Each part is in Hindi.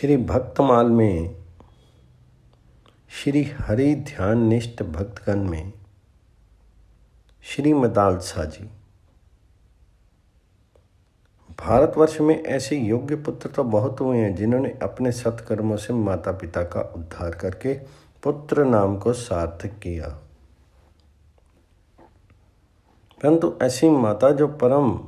श्री भक्तमाल में श्री हरि ध्यान निष्ठ भक्तगण में श्री मदालसा जी। भारतवर्ष में ऐसे योग्य पुत्र तो बहुत हुए हैं जिन्होंने अपने सत्कर्मों से माता पिता का उद्धार करके पुत्र नाम को सार्थक किया, परंतु ऐसी माता जो परम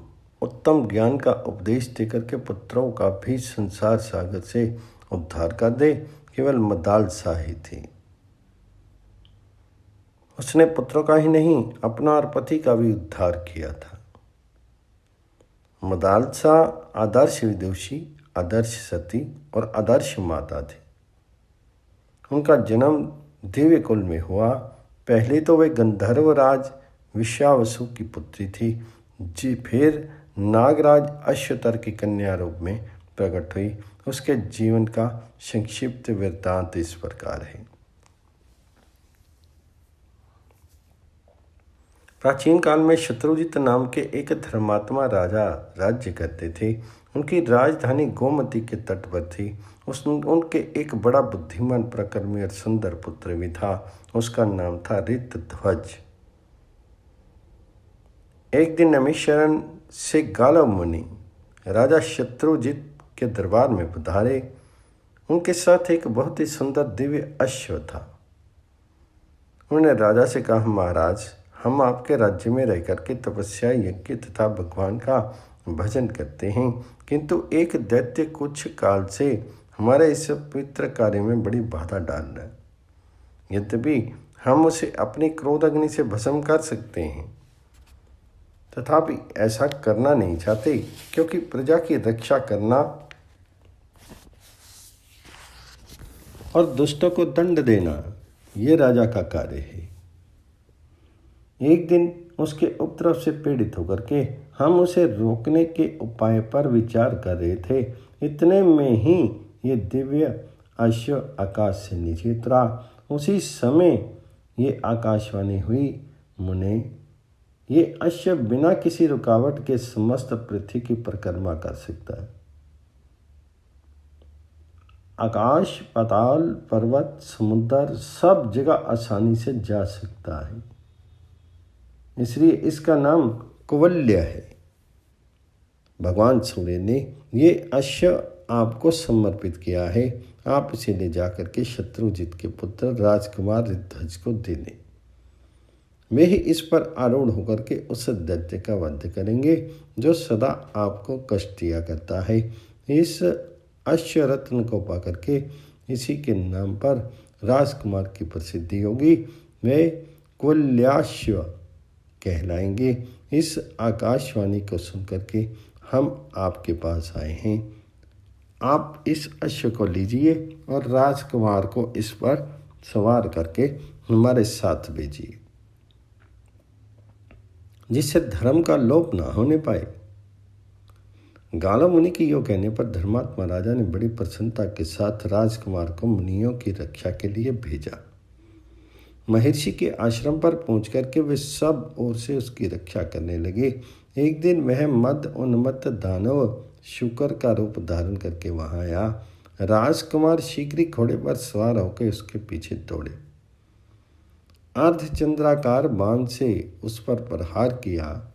उत्तम ज्ञान का उपदेश देकर के पुत्रों का भी संसार सागर से उद्धार कर दे, केवल मदालसा ही थी। उसने पुत्रों का ही नहीं अपना और पति का भी उद्धार किया था। मदालसा आदर्श विदुषी, आदर्श सती और आदर्श माता थी। उनका जन्म दिव्य कुल में हुआ। पहले तो वे गंधर्वराज विश्वावसु की पुत्री थी, जी फिर नागराज अश्वतर की कन्या रूप में प्रकट हुई। उसके जीवन का संक्षिप्त वृत्तांत इस प्रकार है। प्राचीन काल में शत्रुजित नाम के एक धर्मात्मा राजा राज्य करते थे। उनकी राजधानी गोमती के तट पर थी। उनके एक बड़ा बुद्धिमान, प्रकर्मी और सुंदर पुत्र भी था। उसका नाम था ऋतध्वज। एक दिन नैमिषारण्य से गालव मुनि राजा शत्रुजित के दरबार में पधारे। उनके साथ एक बहुत ही सुंदर दिव्य अश्व था। उन्होंने राजा से कहा, महाराज, हम आपके राज्य में रह करके तपस्या, यज्ञ तथा भगवान का भजन करते हैं, किंतु एक दैत्य कुछ काल से हमारे इस पवित्र कार्य में बड़ी बाधा डाल रहा है। यद्यपि हम उसे अपनी क्रोध अग्नि से भस्म कर सकते हैं, तथापि ऐसा करना नहीं चाहते, क्योंकि प्रजा की रक्षा करना और दुष्टों को दंड देना ये राजा का कार्य है। एक दिन उसके उपद्रव से पीड़ित होकर के हम उसे रोकने के उपाय पर विचार कर रहे थे। इतने में ही ये दिव्य अश्व आकाश से नीचे उतरा। उसी समय ये आकाशवाणी हुई, मुने, ये अश्व बिना किसी रुकावट के समस्त पृथ्वी की परिक्रमा कर सकता है। आकाश, पाताल, पर्वत, समुद्र सब जगह आसानी से जा सकता है, इसलिए इसका नाम कुवल्य है। भगवान सूर्य ने ये अश्व आपको समर्पित किया है। आप इसे ले जाकर के शत्रुजित के पुत्र राजकुमार ऋतध्वज को दे दें। वे ही इस पर आरूढ़ होकर के उस दैत्य का वध करेंगे जो सदा आपको कष्ट दिया करता है। इस अश्व रत्न को पाकर के इसी के नाम पर राजकुमार की प्रसिद्धि होगी। वे कुल्याश्व कहलाएंगे। इस आकाशवाणी को सुनकर के हम आपके पास आए हैं। आप इस अश्व को लीजिए और राजकुमार को इस पर सवार करके हमारे साथ भेजिए, जिससे धर्म का लोप ना होने पाए। गालव मुनि के यो कहने पर धर्मात्मा राजा ने बड़ी प्रसन्नता के साथ राजकुमार को मुनियों की रक्षा के लिए भेजा। महर्षि के आश्रम पर पहुंच करके वे सब ओर से उसकी रक्षा करने लगे। एक दिन वह मद उन्मत्त दानव शुकर का रूप धारण करके वहां आया। राजकुमार शीघ्र ही घोड़े पर सवार होकर उसके पीछे दौड़े। अर्धचंद्राकार बाण से उस पर प्रहार किया।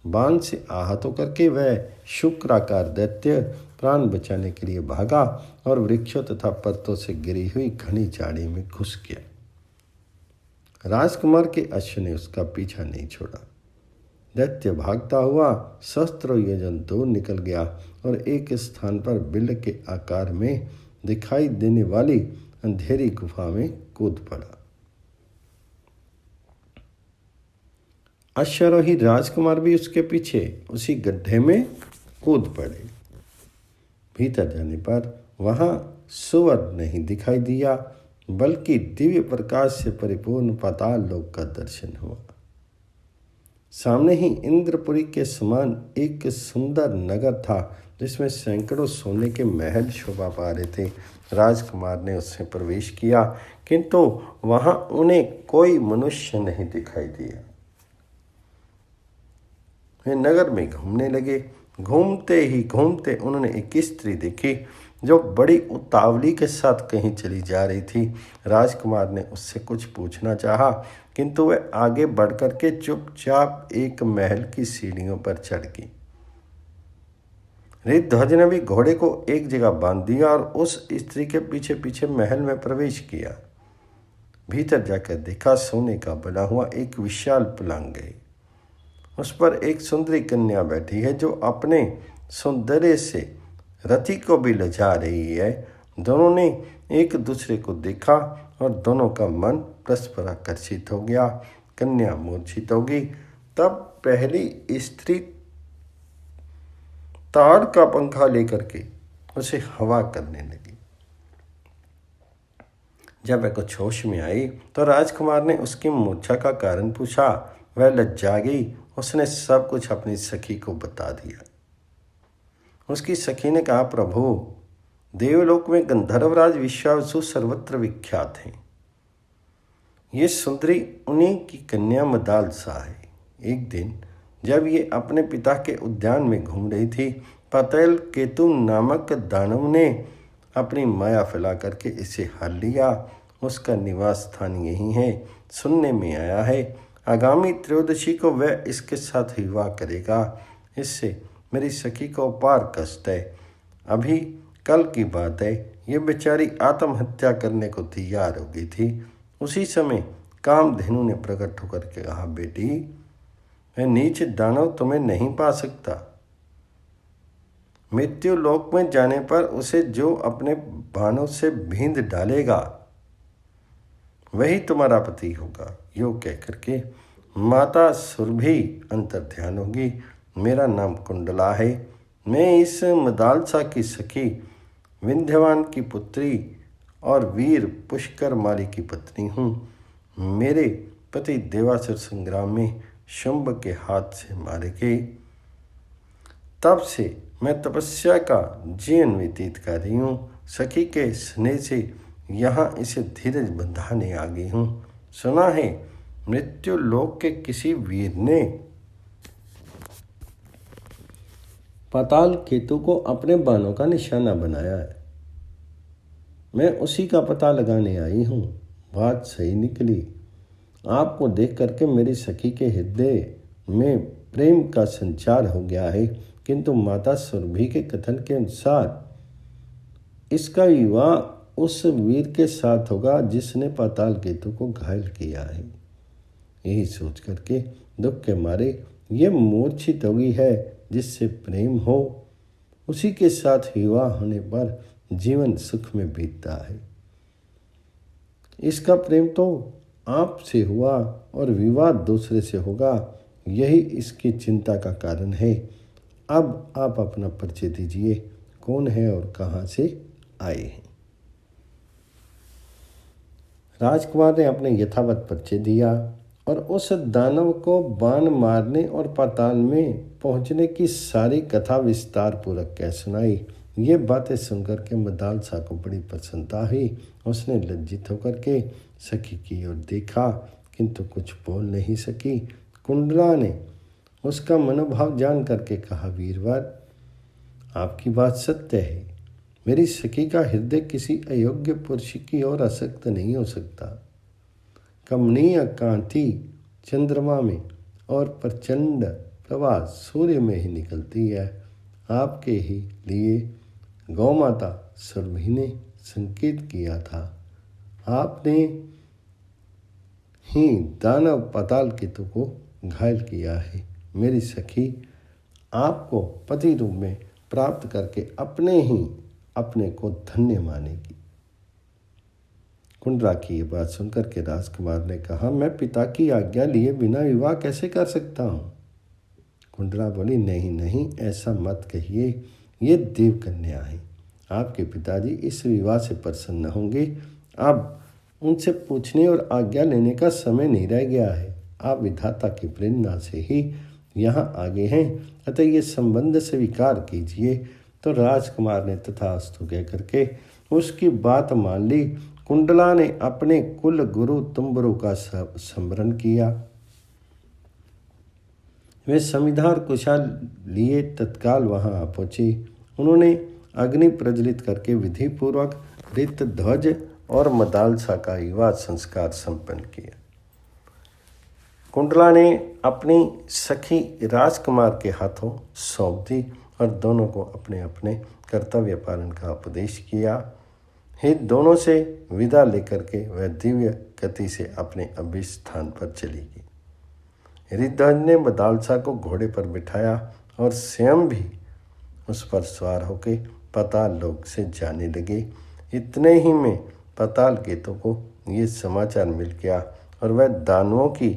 बाण से आहत होकर के वह शुक्राकार दैत्य प्राण बचाने के लिए भागा और वृक्षों तथा पर्वतों से गिरी हुई घनी झाड़ी में घुस गया। राजकुमार के अश्व ने उसका पीछा नहीं छोड़ा। दैत्य भागता हुआ सहस्त्रों योजन दूर निकल गया और एक स्थान पर बिल्ल के आकार में दिखाई देने वाली अंधेरी गुफा में कूद पड़ा। अश्वारोही राजकुमार भी उसके पीछे उसी गड्ढे में कूद पड़े। भीतर जाने पर वहां सुअर नहीं दिखाई दिया, बल्कि दिव्य प्रकाश से परिपूर्ण पाताल लोक का दर्शन हुआ। सामने ही इंद्रपुरी के समान एक सुंदर नगर था, जिसमें सैकड़ों सोने के महल शोभा पा रहे थे। राजकुमार ने उससे प्रवेश किया, किंतु वहां उन्हें कोई मनुष्य नहीं दिखाई दिया। वे नगर में घूमने लगे। घूमते ही घूमते उन्होंने एक स्त्री देखी जो बड़ी उतावली के साथ कहीं चली जा रही थी। राजकुमार ने उससे कुछ पूछना चाहा, किंतु वह आगे बढ़कर के चुपचाप एक महल की सीढ़ियों पर चढ़ गई। ऋतध्वज ने भी घोड़े को एक जगह बांध दिया और उस स्त्री के पीछे पीछे महल में प्रवेश किया। भीतर जाकर देखा, सोने का बना हुआ एक विशाल पलंग है। उस पर एक सुंदरी कन्या बैठी है जो अपने सौंदर्य से रति को भी लजा रही है। दोनों ने एक दूसरे को देखा और दोनों का मन परस्पर आकर्षित हो गया। कन्या मूर्छित हो गई। तब पहली स्त्री ताड़ का पंखा लेकर के उसे हवा करने लगी। जब वह कुछ होश में आई तो राजकुमार ने उसकी मूर्छा का कारण पूछा। वह लज्जा गई। उसने सब कुछ अपनी सखी को बता दिया। उसकी सखी ने कहा, प्रभु, देवलोक में गंधर्वराज विश्वावसु सर्वत्र विख्यात हैं। ये सुंदरी उन्हीं की कन्या मदालसा है। एक दिन जब ये अपने पिता के उद्यान में घूम रही थी, पाताल केतु नामक दानव ने अपनी माया फैला करके इसे हर लिया। उसका निवास स्थान यही है। सुनने में आया है आगामी त्रयोदशी को वह इसके साथ विवाह करेगा। इससे मेरी सखी को अपार कष्ट है। अभी कल की बात है, ये बेचारी आत्महत्या करने को तैयार हो गई थी। उसी समय कामधेनु ने प्रकट होकर के कहा, बेटी, मैं नीच दानव तुम्हें नहीं पा सकता। मृत्यु लोक में जाने पर उसे जो अपने बाणों से भींद डालेगा वही तुम्हारा पति होगा। यो कह करके माता सुरभि अंतर्ध्यान होगी। मेरा नाम कुंडला है। मैं इस मदालसा की सखी, विंध्यवान की पुत्री और वीर पुष्कर माली की पत्नी हूँ। मेरे पति देवासुर संग्राम में शुंभ के हाथ से मारे गए। तब से मैं तपस्या का जीवन व्यतीत कर रही हूँ। सखी के स्नेह से यहाँ इसे धीरज बंधाने आ गई हूँ। सुना है मृत्यु लोक के किसी वीर ने पाताल केतु को अपने बाणों का निशाना बनाया है। मैं उसी का पता लगाने आई हूँ। बात सही निकली। आपको देख करके मेरी सखी के हृदय में प्रेम का संचार हो गया है, किंतु माता सुरभि के कथन के अनुसार इसका विवाह उस वीर के साथ होगा जिसने पाताल केतु को घायल किया है। यही सोच करके दुख के मारे ये मूर्छित हो गई है। जिससे प्रेम हो उसी के साथ विवाह होने पर जीवन सुख में बीतता है। इसका प्रेम तो आपसे हुआ और विवाह दूसरे से होगा, यही इसकी चिंता का कारण है। अब आप अपना परिचय दीजिए, कौन है और कहाँ से आए हैं। राजकुमार ने अपने यथावत परिचय दिया और उस दानव को बाण मारने और पाताल में पहुंचने की सारी कथा विस्तार पूर्वक कह सुनाई। ये बातें सुनकर के मदालसा को बड़ी प्रसन्नता हुई। उसने लज्जित होकर के सखी की ओर देखा, किंतु कुछ बोल नहीं सकी। कुंडला ने उसका मनोभाव जान करके कहा, वीरवर, आपकी बात सत्य है। मेरी सखी का हृदय किसी अयोग्य पुरुष की ओर आसक्त नहीं हो सकता। कमनीय कांति चंद्रमा में और प्रचंड प्रवाह सूर्य में ही निकलती है। आपके ही लिए गौमाता सुरभि ने संकेत किया था। आपने ही दानव पाताल केतु को घायल किया है। मेरी सखी आपको पति रूप में प्राप्त करके अपने को धन्य मानेगी। कुंडला की ये बात सुनकर के राजकुमार ने कहा, मैं पिता की आज्ञा लिए बिना विवाह कैसे कर सकता हूँ। कुंडला बोली, नहीं नहीं, ऐसा मत कहिए, ये देव कन्या है। आपके पिताजी इस विवाह से प्रसन्न होंगे। अब उनसे पूछने और आज्ञा लेने का समय नहीं रह गया है। आप विधाता की प्रेरणा से ही यहाँ आगे हैं, अतः ये संबंध स्वीकार कीजिए। तो राजकुमार ने तथास्तु कह करके उसकी बात मान ली। कुंडला ने अपने कुल गुरु तुम्बरु का स्मरण किया। वे समिधार कुशल लिए तत्काल वहां आ पहुंचे। उन्होंने अग्नि प्रज्वलित करके विधि पूर्वक रित ध्वज और मदालसा का विवाह संस्कार संपन्न किया। कुंडला ने अपनी सखी राजकुमार के हाथों सौंप दी और दोनों को अपने अपने कर्तव्य पालन का उपदेश किया। हित दोनों से विदा लेकर के वह दिव्य गति से अपने अभीष्ट स्थान पर चली गई। रितध्वज ने मदालसा को घोड़े पर बिठाया और स्वयं भी उस पर सवार होकर पाताल लोक से जाने लगे। इतने ही में पाताल केतु को ये समाचार मिल गया और वह दानवों की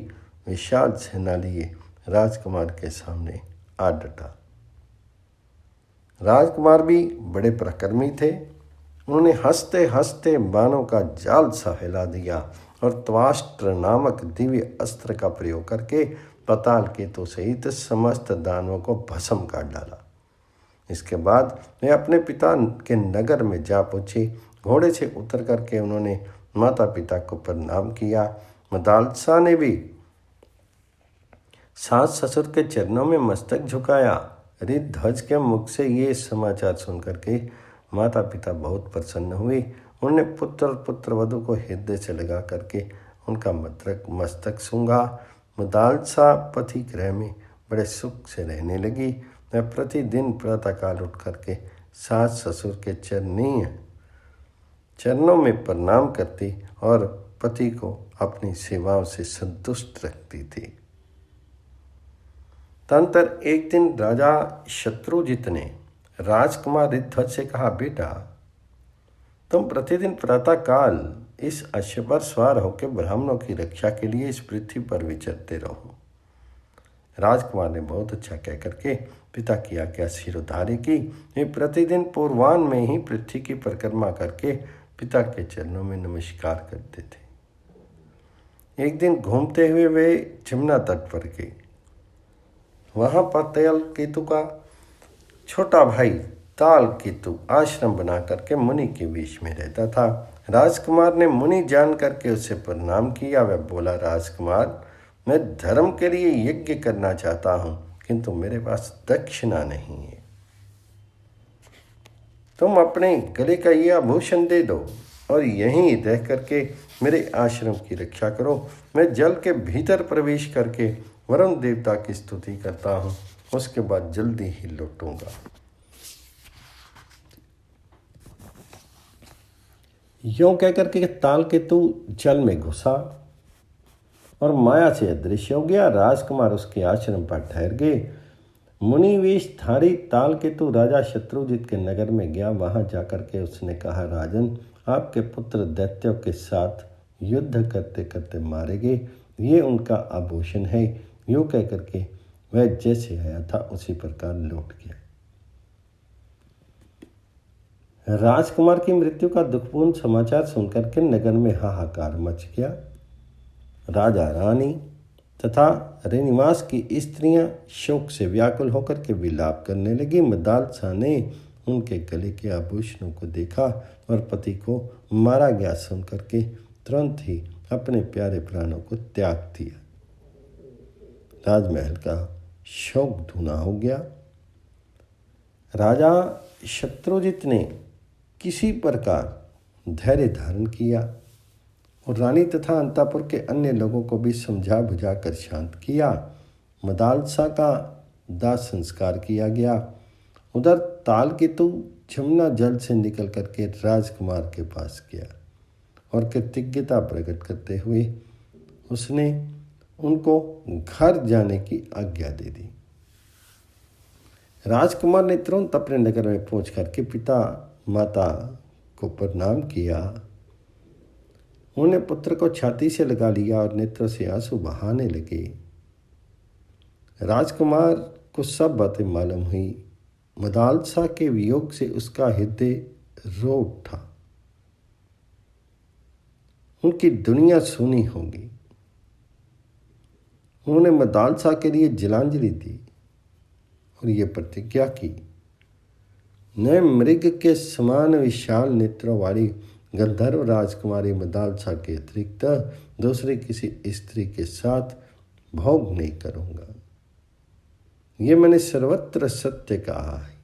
विशाल सेना लिए राजकुमार के सामने आ डटा। राजकुमार भी बड़े पराक्रमी थे। उन्होंने हंसते हंसते बाणों का जाल सा फैला दिया और त्वाष्ट्र नामक दिव्य अस्त्र का प्रयोग करके पाताल केतु सहित समस्त दानवों को भस्म काट डाला। इसके बाद वे अपने पिता के नगर में जा पहुंचे। घोड़े से उतर करके उन्होंने माता पिता को प्रणाम किया। मदालसा ने भी सास ससुर के चरणों में मस्तक झुकाया। रितध्वज के मुख से ये समाचार सुनकर के माता पिता बहुत प्रसन्न हुए। उन्होंने पुत्र और पुत्रवधू को हृदय से लगा करके उनका मस्तक सूंघा। मदालसा पति गृह में बड़े सुख से रहने लगी। वह प्रतिदिन प्रातःकाल उठ करके सास ससुर के चरणों में प्रणाम करती और पति को अपनी सेवाओं से संतुष्ट रखती थी। तदनंतर एक दिन राजा शत्रुजित ने राजकुमार रितध्वज से कहा, बेटा तुम प्रतिदिन प्रातःकाल इस अश्व पर सवार होकर ब्राह्मणों की रक्षा के लिए इस पृथ्वी पर विचरते रहो। राजकुमार ने बहुत अच्छा कह करके पिता की आज्ञा सिरोधार्य की। वे प्रतिदिन पूर्वाह्न में ही पृथ्वी की परिक्रमा करके पिता के चरणों में नमस्कार करते थे। एक दिन घूमते हुए वे जमुना तट पर गए। वहां पर पाताल केतु का छोटा भाई ताल केतु आश्रम बना करके मुनि के वेश में रहता था। राजकुमार ने मुनि जान करके उसे प्रणाम किया। वह बोला, राजकुमार मैं धर्म के लिए यज्ञ करना चाहता हूं, किंतु मेरे पास दक्षिणा नहीं है। तुम अपने गले का ये आभूषण दे दो और यहीं रह करके मेरे आश्रम की रक्षा करो। मैं जल के भीतर प्रवेश करके वरुण देवता की स्तुति करता हूँ, उसके बाद जल्दी ही लौटूंगा। यूं कहकर के ताल केतु जल में घुसा और माया से अदृश्य हो गया। राजकुमार उसके आश्रम पर ठहर गए। मुनिवेशधारी ताल केतु राजा शत्रुजित के नगर में गया। वहां जाकर के उसने कहा, राजन आपके पुत्र दैत्यों के साथ युद्ध करते करते मारे गए, ये उनका आभूषण है। यूं कहकर के वह जैसे आया था उसी प्रकार लौट गया। राजकुमार की मृत्यु का दुखपूर्ण समाचार सुनकर के नगर में हाहाकार मच गया। राजा रानी तथा रेनिवास की स्त्रियां शोक से व्याकुल होकर के विलाप करने लगी। मदालसा ने उनके गले के आभूषणों को देखा और पति को मारा गया सुनकर के तुरंत ही अपने प्यारे प्राणों को त्याग दिया। राजमहल का शोक धूना हो गया। राजा शत्रुजित ने किसी प्रकार धैर्य धारण किया और रानी तथा अंतापुर के अन्य लोगों को भी समझा बुझा कर शांत किया। मदालसा का दाह संस्कार किया गया। उधर ताल केतु जमुना जल से निकल करके राजकुमार के पास गया और कृतज्ञता प्रकट करते हुए उसने उनको घर जाने की आज्ञा दे दी। राजकुमार ने तुरंत अपने नगर में पहुंच करके पिता माता को प्रणाम किया। उन्होंने पुत्र को छाती से लगा लिया और नेत्रों से आंसू बहाने लगे। राजकुमार को सब बातें मालूम हुई। मदालसा के वियोग से उसका हृदय रो उठा। उनकी दुनिया सूनी होगी। उन्होंने मदालसा के लिए जलांजलि दी और ये प्रतिज्ञा की, न मृग के समान विशाल नेत्रों वाली गंधर्व राजकुमारी मदालसा के अतिरिक्त दूसरे किसी स्त्री के साथ भोग नहीं करूंगा। ये मैंने सर्वत्र सत्य कहा है।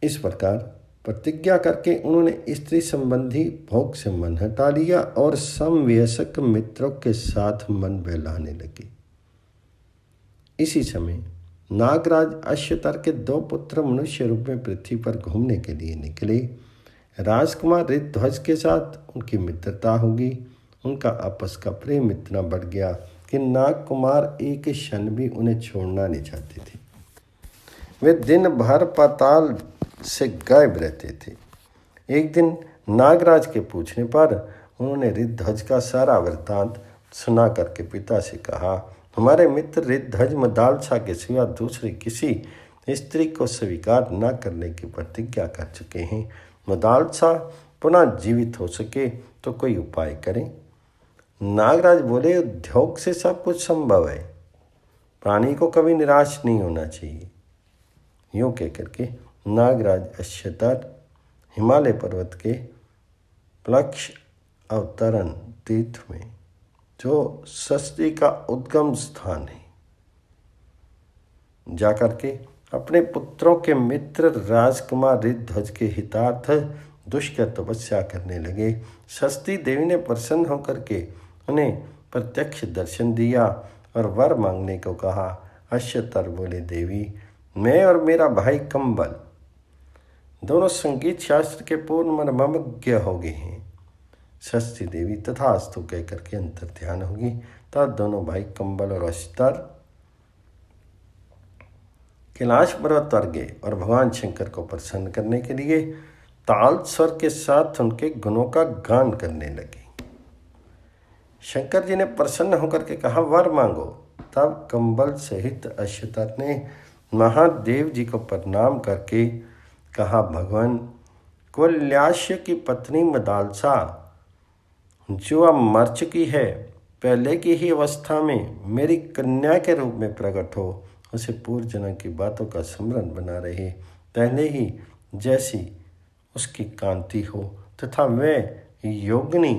इस प्रकार प्रतिज्ञा करके उन्होंने स्त्री संबंधी भोग से मन हटा लिया और समवयस्क मित्रों के साथ मन बहलाने लगे। इसी समय नागराज अश्वतर के 2 पुत्र मनुष्य रूप में पृथ्वी पर घूमने के लिए निकले। राजकुमार ऋतध्वज के साथ उनकी मित्रता होगी। उनका आपस का प्रेम इतना बढ़ गया कि नाग कुमार एक क्षण भी उन्हें छोड़ना नहीं चाहते थे। वे दिन भर पाताल से गायब रहते थे। एक दिन नागराज के पूछने पर उन्होंने ऋतध्वज का सारा वृत्तांत सुना करके पिता से कहा, हमारे मित्र ऋतध्वज मदालसा के सिवा दूसरी किसी स्त्री को स्वीकार न करने की प्रतिज्ञा कर चुके हैं। मदालसा पुनः जीवित हो सके तो कोई उपाय करें। नागराज बोले, उद्योग से सब कुछ संभव है, प्राणी को कभी निराश नहीं होना चाहिए। यूँ कह करके नागराज अश्वतर हिमालय पर्वत के प्लक्ष अवतरण तीर्थ में, जो षष्ठी का उद्गम स्थान है, जाकर के अपने पुत्रों के मित्र राजकुमार ऋतध्वज के हितार्थ दुष्कर तपस्या करने लगे। षष्ठी देवी ने प्रसन्न होकर के उन्हें प्रत्यक्ष दर्शन दिया और वर मांगने को कहा। अश्वतर बोले, देवी, मैं और मेरा भाई कंबल दोनों संगीत शास्त्र के पूर्ण मर्मज्ञ हो गए हैं। षष्ठी देवी तथास्तु कह करके अंतर ध्यान होगी। तब दोनों भाई कंबल और अश्वतर कैलाश पर्वत पर गए और भगवान शंकर को प्रसन्न करने के लिए ताल स्वर के साथ उनके गुणों का गान करने लगे। शंकर जी ने प्रसन्न होकर के कहा, वर मांगो। तब कंबल सहित अश्वतर ने महादेव जी को प्रणाम करके कहा, भगवान, कुल्याश्य की पत्नी मदालसा जो अब मर चुकी है, पहले की ही अवस्था में मेरी कन्या के रूप में प्रकट हो, उसे पूर्व जन्म की बातों का स्मरण बना रहे, पहले ही जैसी उसकी कांति हो, तथा वह योगिनी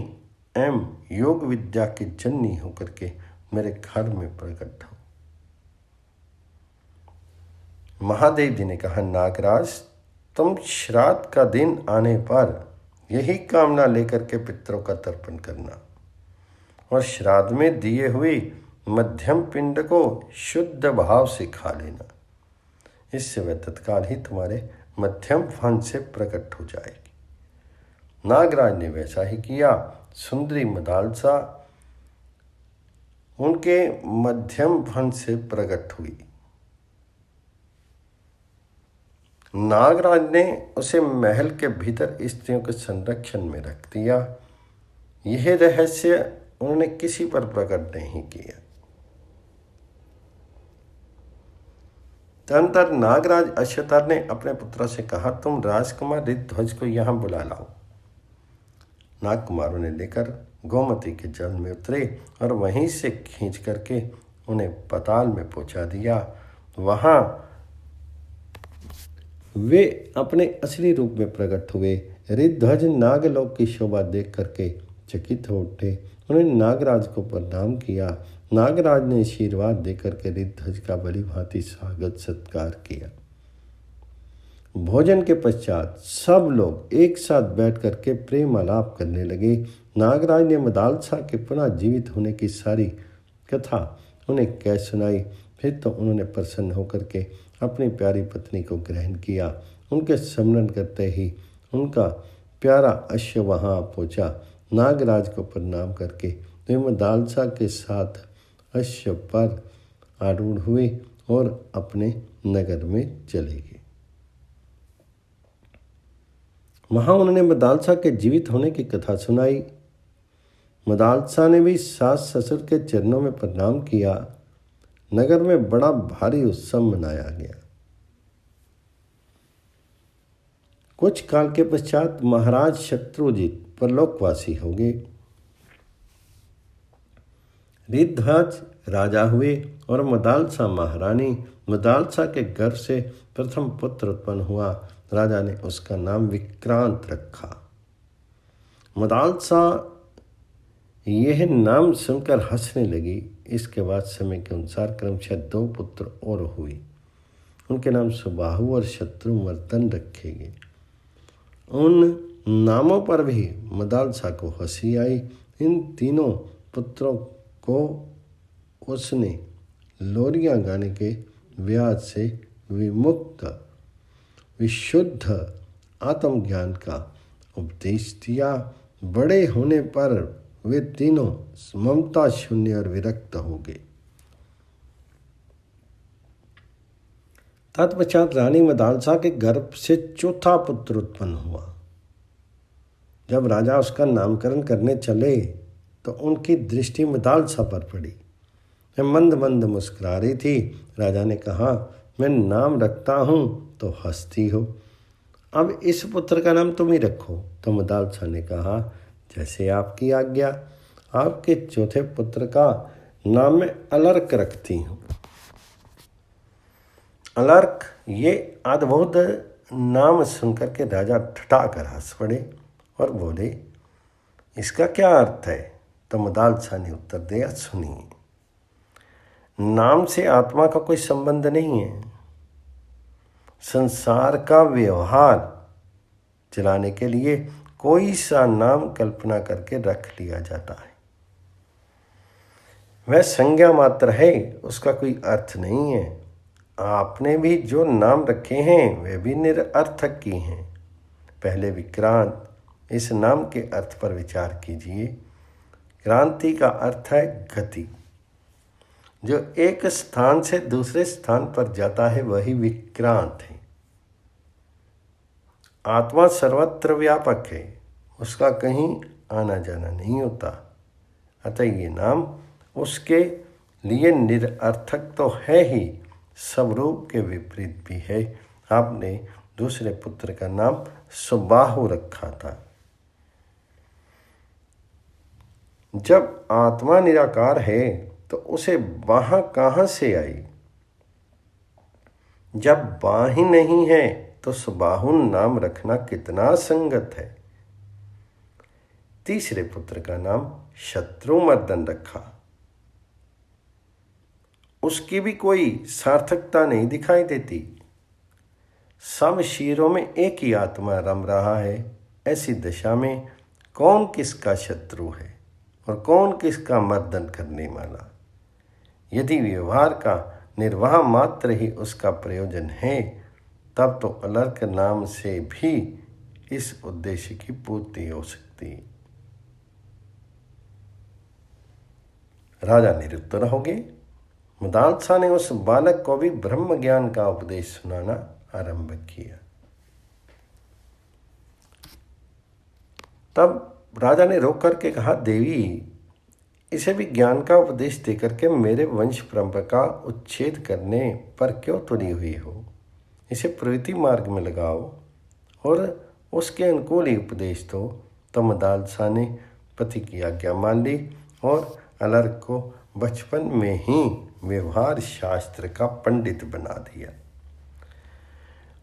एवं योग विद्या की जननी होकर के मेरे घर में प्रकट हो। महादेव जी ने कहा, नागराज, तुम श्राद्ध का दिन आने पर यही कामना लेकर के पितरों का तर्पण करना और श्राद्ध में दिए हुए मध्यम पिंड को शुद्ध भाव से खा लेना। इससे वह तत्काल ही तुम्हारे मध्यम फन से प्रकट हो जाएगी। नागराज ने वैसा ही किया। सुंदरी मदालसा उनके मध्यम फन से प्रकट हुई। नागराज ने उसे महल के भीतर स्त्रियों के संरक्षण में रख दिया। यह रहस्य उन्होंने किसी पर प्रकट नहीं किया। तदनंतर नागराज अश्वतर ने अपने पुत्रों से कहा, तुम राजकुमार ऋतध्वज को यहाँ बुला लाओ। नागकुमारों ने लेकर गोमती के जल में उतरे और वहीं से खींच करके उन्हें पाताल में पहुंचा दिया। वहां वे अपने असली रूप में प्रकट हुए। ऋतध्वज नागलोक की शोभा देख करके चकित हो उठे। उन्होंने नागराज को प्रणाम किया। नागराज ने आशीर्वाद देकर के ऋतध्वज का भली भांति स्वागत सत्कार किया। भोजन के पश्चात सब लोग एक साथ बैठ करके प्रेम आलाप करने लगे। नागराज ने मदालसा के पुनः जीवित होने की सारी कथा उन्हें कह सुनाई। फिर तो उन्होंने प्रसन्न होकर के अपनी प्यारी पत्नी को ग्रहण किया। उनके स्मरण करते ही उनका प्यारा अश्व वहाँ पहुँचा। नागराज को प्रणाम करके वे मदालसा के साथ अश्व पर आरूढ़ हुए और अपने नगर में चले गए। वहाँ उन्होंने मदालसा के जीवित होने की कथा सुनाई। मदालसा ने भी सास ससुर के चरणों में प्रणाम किया। नगर में बड़ा भारी उत्सव मनाया गया। कुछ काल के पश्चात महाराज शत्रुजित परलोकवासी हो गए। ऋतध्वज राजा हुए और मदालसा महारानी। मदालसा के गर्भ से प्रथम पुत्र उत्पन्न हुआ। राजा ने उसका नाम विक्रांत रखा। मदालसा यह नाम सुनकर हंसने लगी। इसके बाद समय के अनुसार क्रमशः 2 पुत्र और हुए। उनके नाम सुबाहु और शत्रुमर्दन रखे गए। उन नामों पर भी मदालसा को हंसी आई। इन तीनों पुत्रों को उसने लोरियां गाने के व्याज से विमुक्त विशुद्ध आत्मज्ञान का उपदेश दिया। बड़े होने पर वे तीनों ममता शून्य और विरक्त हो गए। तत्पश्चात रानी मदालसा के गर्भ से चौथा पुत्र उत्पन्न हुआ। जब राजा उसका नामकरण करने चले तो उनकी दृष्टि मदालसा पर पड़ी। वह मंद मंद मुस्कुरा रही थी। राजा ने कहा, मैं नाम रखता हूँ तो हंसती हो, अब इस पुत्र का नाम तुम ही रखो। तो मदालसा ने कहा, जैसे आपकी आज्ञा। आपके चौथे पुत्र का नाम मैं अलर्क रखती हूँ। अलर्क ये अद्भुत नाम सुनकर के राजा ठठाकर हंस पड़े और बोले, इसका क्या अर्थ है? तो मदालसा ने उत्तर दिया, सुनिए, नाम से आत्मा का कोई संबंध नहीं है। संसार का व्यवहार चलाने के लिए कोई सा नाम कल्पना करके रख लिया जाता है। वह संज्ञा मात्र है, उसका कोई अर्थ नहीं है। आपने भी जो नाम रखे हैं वे भी निरर्थक की हैं। पहले विक्रांत, इस नाम के अर्थ पर विचार कीजिए। क्रांति का अर्थ है गति। जो एक स्थान से दूसरे स्थान पर जाता है वही विक्रांत है। आत्मा सर्वत्र व्यापक है, उसका कहीं आना जाना नहीं होता। अतः ये नाम उसके लिए निरर्थक तो है ही, स्वरूप के विपरीत भी है। आपने दूसरे पुत्र का नाम सुबाहु रखा था। जब आत्मा निराकार है तो उसे बाह कहाँ से आई? जब बाह ही नहीं है तो सुबाहु नाम रखना कितना संगत है। तीसरे पुत्र का नाम शत्रुमर्दन रखा। उसकी भी कोई सार्थकता नहीं दिखाई देती। सब शीरों में एक ही आत्मा रम रहा है। ऐसी दशा में कौन किसका शत्रु है और कौन किसका मर्दन करने वाला? यदि व्यवहार का निर्वाह मात्र ही उसका प्रयोजन है, तब तो अलर्क नाम से भी इस उद्देश्य की पूर्ति हो सकती है। राजा निरुत्तर हो गए। मदालसा ने उस बालक को भी ब्रह्म ज्ञान का उपदेश सुनाना आरंभ किया। तब राजा ने रोक करके कहा, देवी, इसे भी ज्ञान का उपदेश देकर के मेरे वंश परंपरा का उच्छेद करने पर क्यों तुली हुई हो? इसे प्रवृत्ति मार्ग में लगाओ और उसके अनुकूल ही उपदेश दो। तो मदालसा ने पति की आज्ञा मान ली और अलर्क को बचपन में ही व्यवहार शास्त्र का पंडित बना दिया।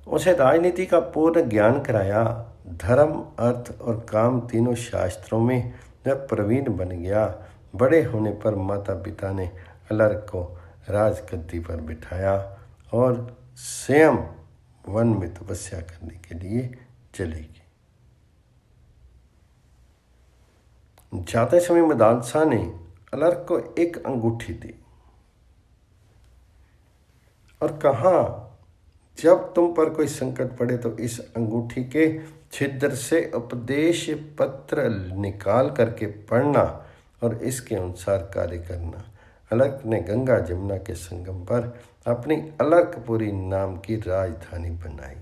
उसे राजनीति का पूर्ण ज्ञान कराया। धर्म, अर्थ और काम तीनों शास्त्रों में जब प्रवीण बन गया, बड़े होने पर माता पिता ने अलर्क को राजगद्दी पर बिठाया और स्वयं वन में तपस्या करने के लिए चले गए। जाते समय मदालसा ने अलर्क को एक अंगूठी दी और कहा, जब तुम पर कोई संकट पड़े तो इस अंगूठी के छिद्र से उपदेश पत्र निकाल करके पढ़ना और इसके अनुसार कार्य करना। अलर्क ने गंगा जमुना के संगम पर अपनी अलर्कपुरी नाम की राजधानी बनाई,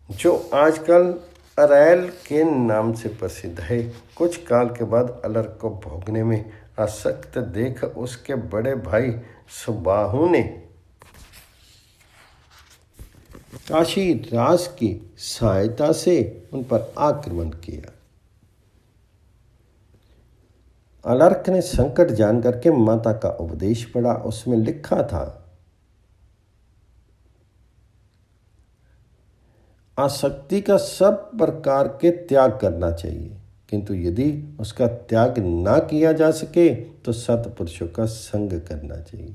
जो आजकल अरैल के नाम से प्रसिद्ध है। कुछ काल के बाद अलर्क को भोगने में आसक्त देख उसके बड़े भाई सुबाहु ने काशी राज की सहायता से उन पर आक्रमण किया। अलर्क ने संकट जान करके माता का उपदेश पढ़ा। उसमें लिखा था, आसक्ति का सब प्रकार के त्याग करना चाहिए, किंतु यदि उसका त्याग ना किया जा सके तो सत्पुरुषों का संग करना चाहिए,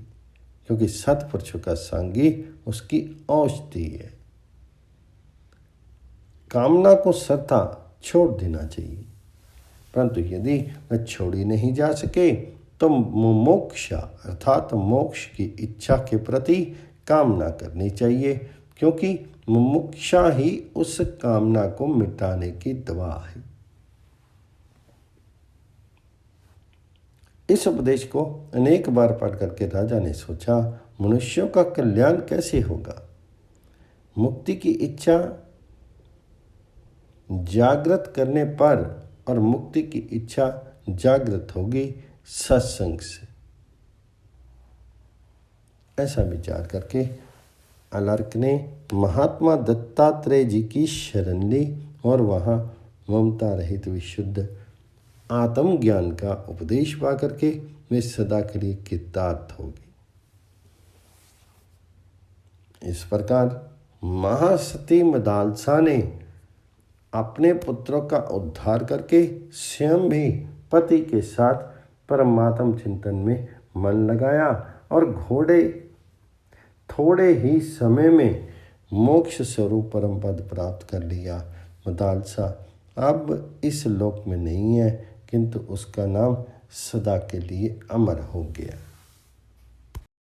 क्योंकि सत्पुरुषों का संगी उसकी औषधि है। कामना को सदा छोड़ देना चाहिए, परंतु यदि वह छोड़ी नहीं जा सके तो मुमुक्षा अर्थात मोक्ष की इच्छा के प्रति कामना करनी चाहिए, क्योंकि मुमुक्षा ही उस कामना को मिटाने की दवा है। इस उपदेश को अनेक बार पढ़ करके राजा ने सोचा, मनुष्यों का कल्याण कैसे होगा। मुक्ति की इच्छा जागृत करने पर और मुक्ति की इच्छा जागृत होगी सत्संग से। ऐसा विचार करके अलर्क ने महात्मा दत्तात्रेय जी की शरण ली और वहाँ ममता रहित विशुद्ध आत्मज्ञान का उपदेश पा करके वे सदा के लिए कृतार्थ हो गई। इस प्रकार महासती मदालसा ने अपने पुत्रों का उद्धार करके स्वयं भी पति के साथ परमात्म चिंतन में मन लगाया और घोड़े थोड़े ही समय में मोक्ष स्वरूप परम पद प्राप्त कर लिया। मदालसा अब इस लोक में नहीं है, किंतु उसका नाम सदा के लिए अमर हो गया।